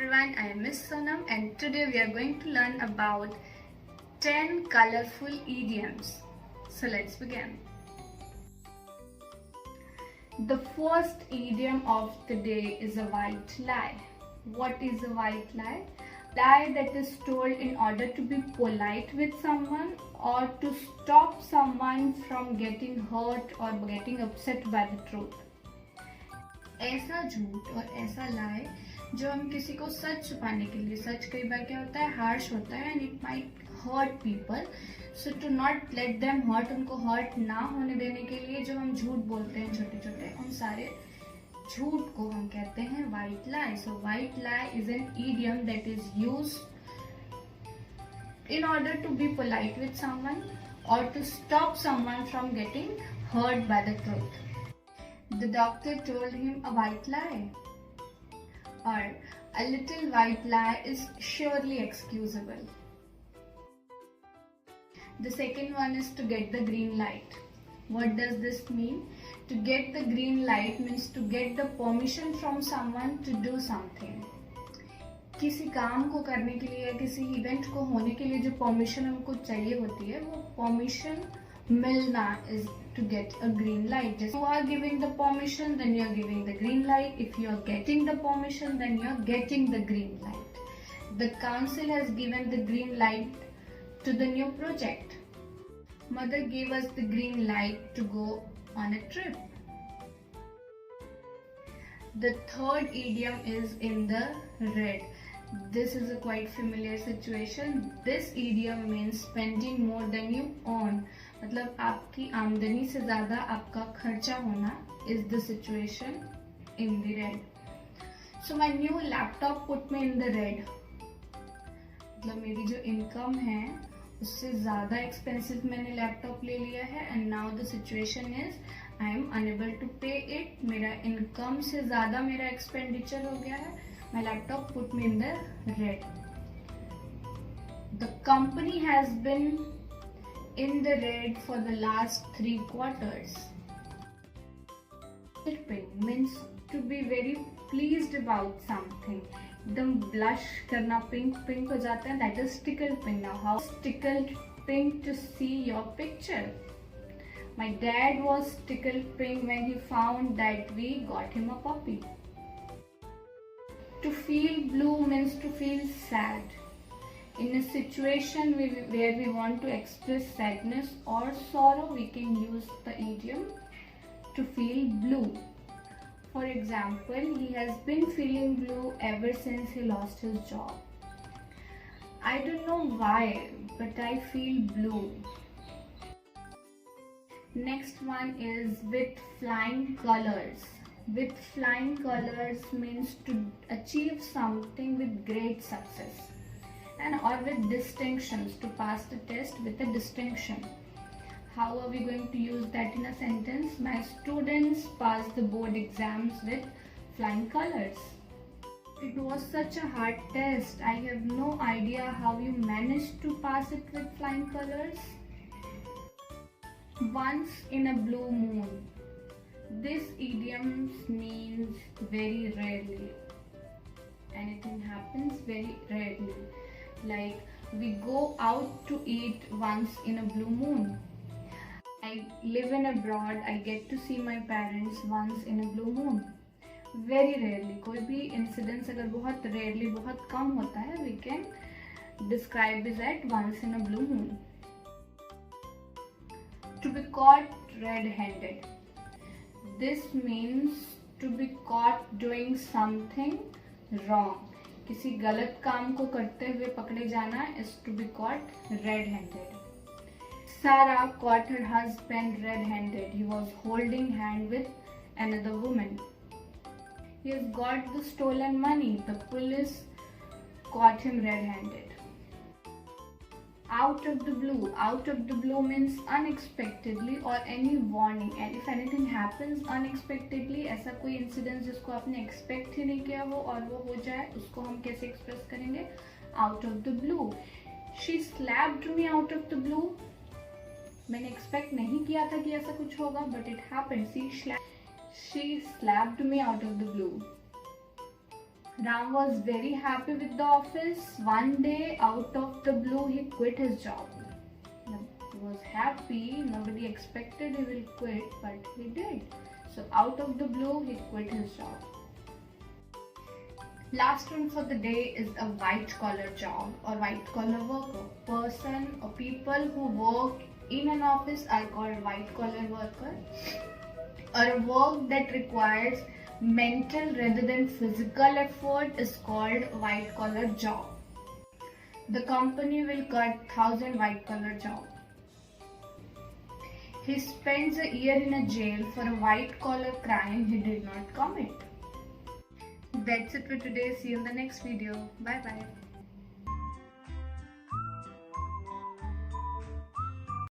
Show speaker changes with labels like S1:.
S1: everyone, I am Miss Sonam and today we are going to learn about 10 colorful idioms. So let's begin. The first idiom of the day is a white lie. What is a white lie? Lie that is told in order to be polite with someone or to stop someone from getting hurt or getting upset by the truth. ऐसा झूठ और ऐसा lie जो हम किसी को सच छुपाने के लिए, सच कई बार क्या होता है, हार्श होता है and it might hurt people, so to not let them hurt, उनको हर्ट ना होने देने के लिए जो हम झूठ बोलते हैं छोटे छोटे, उन सारे झूठ को हम कहते हैं white lie. So white lie is an idiom that is used in order to be polite with someone or to stop someone from getting hurt by the truth. The doctor told him a white lie, or a little white lie is surely excusable. The second one is to get the green light. What does this mean? To get the green light means to get the permission from someone to do something. किसी काम को करने के लिए या किसी event को होने के लिए जो परमिशन हमको चाहिए होती है, वो परमिशन मिलना is to get a green light. You are giving the permission, then you are giving the green light. If you are getting the permission, then you are getting the green light. The council has given the green light to the new project. Mother give us the green light to go on a trip. The third idiom is in the red. This is a quite familiar situation. This idiom means spending more than you earn. मतलब आपकी आमदनी से ज़्यादा आपका खर्चा होना is the situation in the red. So my new laptop put me in the red. मतलब मेरी जो इनकम है उससे ज़्यादा एक्सपेंसिव मैंने लैपटॉप ले लिया है and now the situation is I am unable to pay it. मेरा इनकम से ज़्यादा मेरा एक्सपेंडिचर हो गया है. My laptop put me in the red. The company has been in the red for the last 3 quarters. Pink means to be very pleased about something. एकदम blush करना, pink हो जाता है. That is tickled pink. Now how is tickled pink to see your picture? My dad was tickled pink when he found that we got him a puppy. To feel blue means to feel sad. In a situation where we want to express sadness or sorrow, we can use the idiom to feel blue. For example, he has been feeling blue ever since he lost his job. I don't know why, but I feel blue. Next one is with flying colors. With flying colors means to achieve something with great success and or with distinctions, to pass the test with a distinction. How are we going to use that in a sentence? My students passed the board exams with flying colors. It was such a hard test. I have no idea how you managed to pass it with flying colors. Once in a blue moon. This idiom means very rarely. Anything happens very rarely. Like we go out to eat once in a blue moon. I live in abroad. I get to see my parents once in a blue moon. Very rarely. कोई भी incidents अगर बहुत rarely, बहुत कम होता है, we can describe it as once in a blue moon. To be caught red-handed. This means to be caught doing something wrong. किसी गलत काम को करते हुए पकड़े जाना is to be caught red-handed. Sarah caught her husband red-handed. He was holding hand with another woman. He has got the stolen money. The police caught him red-handed. Out of the blue. Out of the blue means unexpectedly or any warning. And if anything happens unexpectedly, ऐसा कोई incident जिसको आपने expect ही नहीं किया हो और वो हो जाए, उसको हम कैसे एक्सप्रेस करेंगे? Out of the blue. She slapped me out of the blue. मैंने एक्सपेक्ट नहीं किया था कि ऐसा कुछ होगा, but it happened. She slapped me out of the blue. Ram was very happy with the office. One day, out of the blue, he quit his job. He was happy, nobody expected he will quit, but he did. So out of the blue, he quit his job. Last one for the day is a white collar job or white collar worker. Person or people who work in an office are called white collar worker. Or work that requires mental rather than physical effort is called white collar job. The company will cut 1,000 white collar jobs. He spends a year in a jail for a white collar crime he did not commit. That's it for today. See you in the next video. Bye bye.